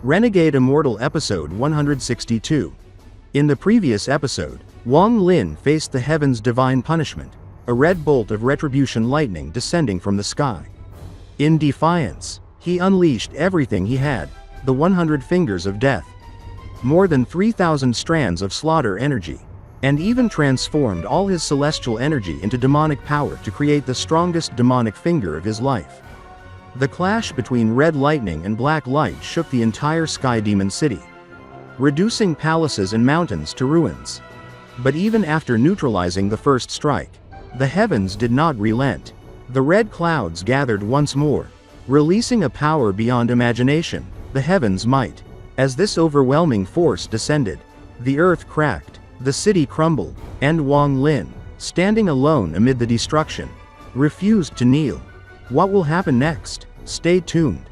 Renegade Immortal Episode 162. In the previous episode, Wang Lin faced the heaven's divine punishment, a red bolt of retribution lightning descending from the sky. In defiance, he unleashed everything he had, the 100 fingers of death, more than 3,000 strands of slaughter energy, and even transformed all his celestial energy into demonic power to create the strongest demonic finger of his life. The clash between red lightning and black light shook the entire Sky Demon City, reducing palaces and mountains to ruins. But even after neutralizing the first strike, the heavens did not relent. The red clouds gathered once more, releasing a power beyond imagination, the heavens' might. As this overwhelming force descended, the earth cracked, the city crumbled, and Wang Lin, standing alone amid the destruction, refused to kneel. What will happen next? Stay tuned.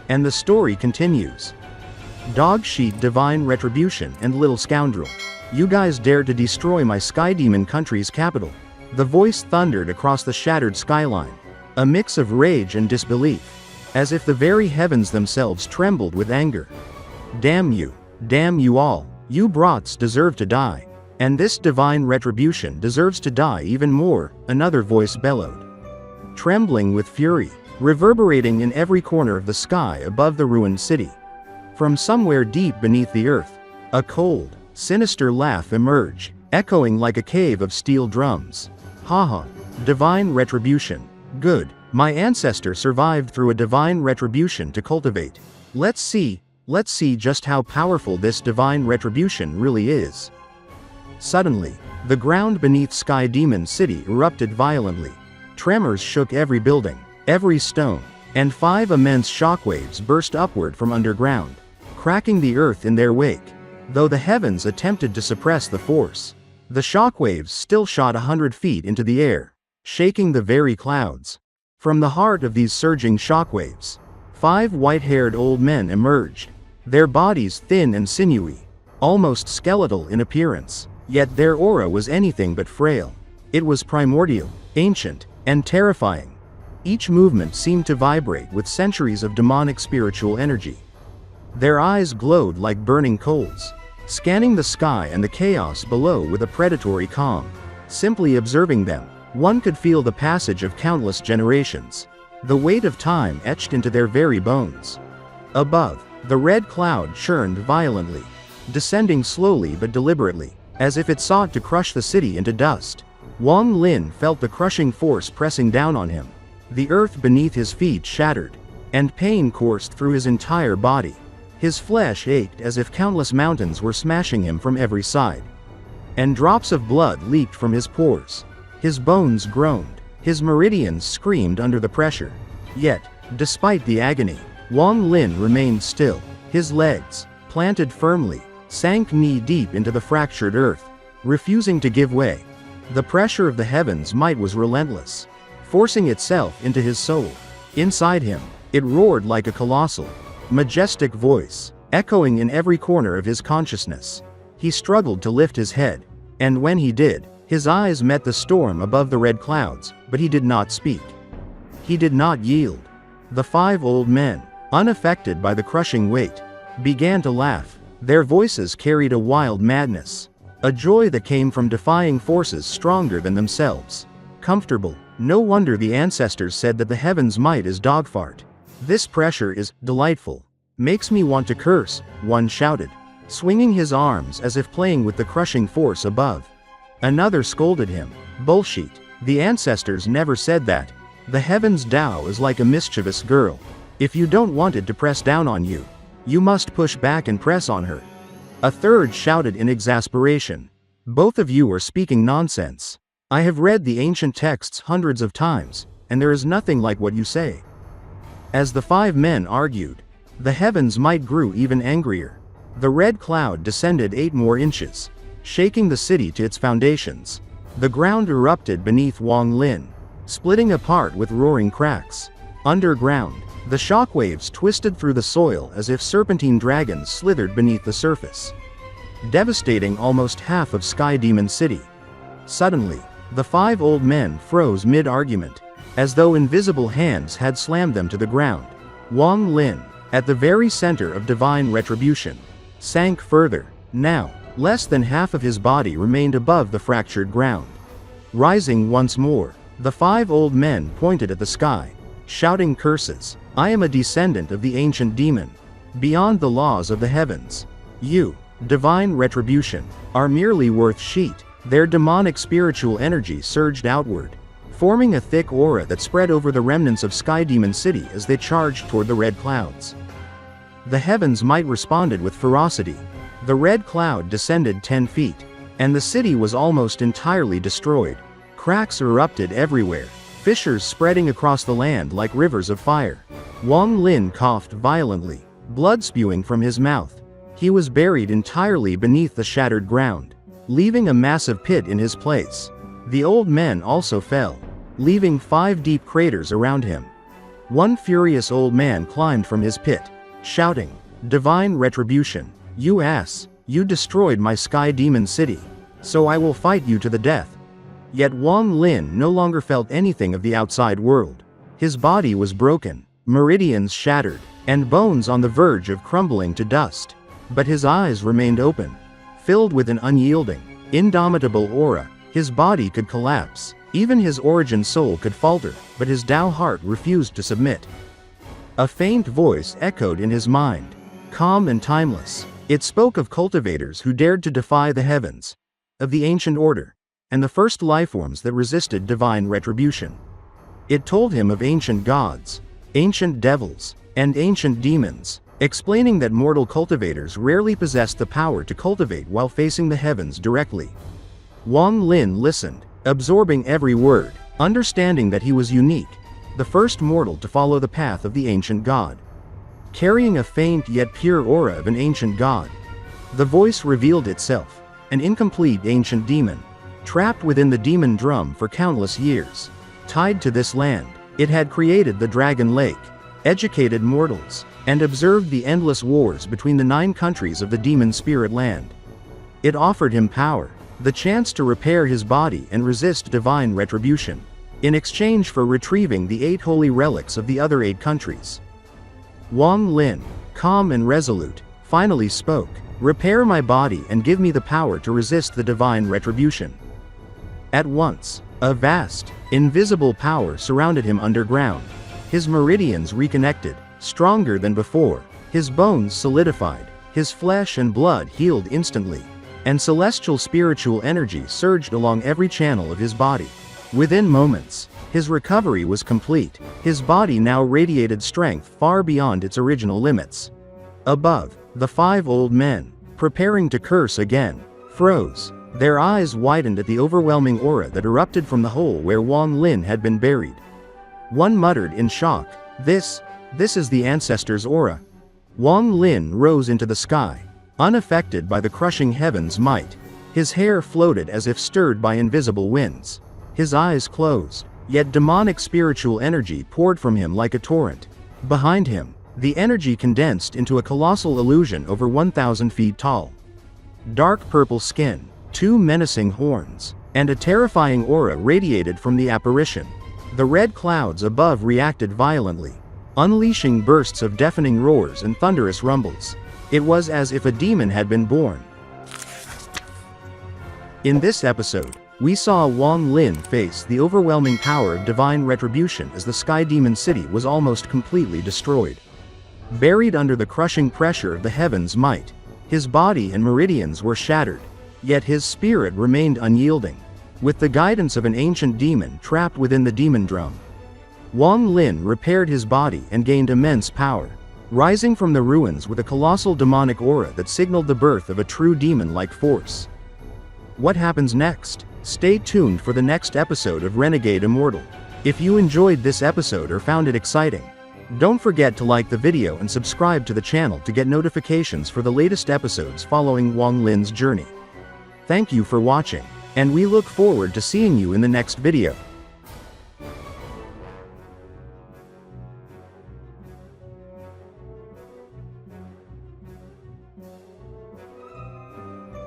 And the story continues. Dog Sheet, Divine Retribution, and Little Scoundrel. You guys dared to destroy my Sky Demon country's capital. The voice thundered across the shattered skyline, a mix of rage and disbelief, as if the very heavens themselves trembled with anger. Damn you all, you brats deserve to die. And this divine retribution deserves to die even more, another voice bellowed. Trembling with fury, reverberating in every corner of the sky above the ruined city. From somewhere deep beneath the earth, a cold, sinister laugh emerged, echoing like a cave of steel drums. Haha, divine retribution. Good, my ancestor survived through a divine retribution to cultivate. Let's see just how powerful this divine retribution really is. Suddenly, the ground beneath Sky Demon City erupted violently. Tremors shook every building, every stone, and 5 immense shockwaves burst upward from underground, cracking the earth in their wake. Though the heavens attempted to suppress the force, the shockwaves still shot 100 feet into the air, shaking the very clouds. From the heart of these surging shockwaves, 5 white-haired old men emerged, their bodies thin and sinewy, almost skeletal in appearance. Yet their aura was anything but frail. It was primordial, ancient, and terrifying. Each movement seemed to vibrate with centuries of demonic spiritual energy. Their eyes glowed like burning coals, scanning the sky and the chaos below with a predatory calm. Simply observing them, one could feel the passage of countless generations, the weight of time etched into their very bones. Above, the red cloud churned violently, descending slowly but deliberately, as if it sought to crush the city into dust. Wang Lin felt the crushing force pressing down on him. The earth beneath his feet shattered, and pain coursed through his entire body. His flesh ached as if countless mountains were smashing him from every side. And drops of blood leaked from his pores. His bones groaned, his meridians screamed under the pressure. Yet, despite the agony, Wang Lin remained still. His legs, planted firmly, sank knee-deep into the fractured earth, refusing to give way. The pressure of the heavens' might was relentless, forcing itself into his soul. Inside him, it roared like a colossal, majestic voice, echoing in every corner of his consciousness. He struggled to lift his head, and when he did, his eyes met the storm above the red clouds, but he did not speak. He did not yield. The 5 old men, unaffected by the crushing weight, began to laugh. Their voices carried a wild madness, a joy that came from defying forces stronger than themselves. Comfortable. No wonder the ancestors said that the heavens' might is dogfart. This pressure is delightful. Makes me want to curse, one shouted, swinging his arms as if playing with the crushing force above. Another scolded him. Bullshit. The ancestors never said that. The heavens' Tao is like a mischievous girl. If you don't want it to press down on you, you must push back and press on her. A third shouted in exasperation. Both of you are speaking nonsense. I have read the ancient texts hundreds of times, and there is nothing like what you say. As the 5 men argued, the heavens' might grew even angrier. The red cloud descended 8 more inches, shaking the city to its foundations. The ground erupted beneath Wang Lin, splitting apart with roaring cracks. Underground, the shockwaves twisted through the soil as if serpentine dragons slithered beneath the surface, devastating almost half of Sky Demon City. Suddenly, the 5 old men froze mid-argument, as though invisible hands had slammed them to the ground. Wang Lin, at the very center of divine retribution, sank further. Now, less than half of his body remained above the fractured ground. Rising once more, the 5 old men pointed at the sky, shouting curses. I am a descendant of the ancient demon, beyond the laws of the heavens. You, divine retribution, are merely worth sheet. Their demonic spiritual energy surged outward, forming a thick aura that spread over the remnants of Sky Demon City as they charged toward the red clouds. The heavens might responded with ferocity. The red cloud descended 10 feet, and the city was almost entirely destroyed. Cracks erupted everywhere, fissures spreading across the land like rivers of fire. Wang Lin coughed violently, blood spewing from his mouth. He was buried entirely beneath the shattered ground, leaving a massive pit in his place. The old men also fell, leaving 5 deep craters around him. One furious old man climbed from his pit, shouting, "Divine retribution, you ass, you destroyed my Sky Demon City, so I will fight you to the death." Yet Wang Lin no longer felt anything of the outside world. His body was broken, meridians shattered, and bones on the verge of crumbling to dust. But his eyes remained open, filled with an unyielding, indomitable aura. His body could collapse, even his origin soul could falter, but his Tao heart refused to submit. A faint voice echoed in his mind, calm and timeless. It spoke of cultivators who dared to defy the heavens, of the ancient order, and the first lifeforms that resisted divine retribution. It told him of ancient gods, ancient devils, and ancient demons, explaining that mortal cultivators rarely possessed the power to cultivate while facing the heavens directly. Wang Lin listened, absorbing every word, understanding that he was unique, the first mortal to follow the path of the ancient god. Carrying a faint yet pure aura of an ancient god, the voice revealed itself, an incomplete ancient demon, trapped within the demon drum for countless years. Tied to this land, it had created the Dragon Lake, educated mortals, and observed the endless wars between the 9 countries of the demon spirit land. It offered him power, the chance to repair his body and resist divine retribution, in exchange for retrieving the 8 holy relics of the other 8 countries. Wang Lin, calm and resolute, finally spoke, "Repair my body and give me the power to resist the divine retribution." At once, a vast, invisible power surrounded him underground. His meridians reconnected, stronger than before. His bones solidified, his flesh and blood healed instantly, and celestial spiritual energy surged along every channel of his body. Within moments, his recovery was complete. His body now radiated strength far beyond its original limits. Above, the 5 old men, preparing to curse again, froze. Their eyes widened at the overwhelming aura that erupted from the hole where Wang Lin had been buried. One muttered in shock, This is the ancestor's aura." Wang Lin rose into the sky, unaffected by the crushing heaven's might. His hair floated as if stirred by invisible winds. His eyes closed, yet demonic spiritual energy poured from him like a torrent. Behind him, the energy condensed into a colossal illusion over 1,000 feet tall. Dark purple skin, 2 menacing horns, and a terrifying aura radiated from the apparition. The red clouds above reacted violently, unleashing bursts of deafening roars and thunderous rumbles. It was as if a demon had been born. In this episode, we saw Wang Lin face the overwhelming power of divine retribution as the Sky Demon City was almost completely destroyed. Buried under the crushing pressure of the heavens' might, his body and meridians were shattered, yet his spirit remained unyielding. With the guidance of an ancient demon trapped within the demon drum, Wang Lin repaired his body and gained immense power, rising from the ruins with a colossal demonic aura that signaled the birth of a true demon-like force. What happens next? Stay tuned for the next episode of Renegade Immortal. If you enjoyed this episode or found it exciting, don't forget to like the video and subscribe to the channel to get notifications for the latest episodes following Wang Lin's journey. Thank you for watching, and we look forward to seeing you in the next video.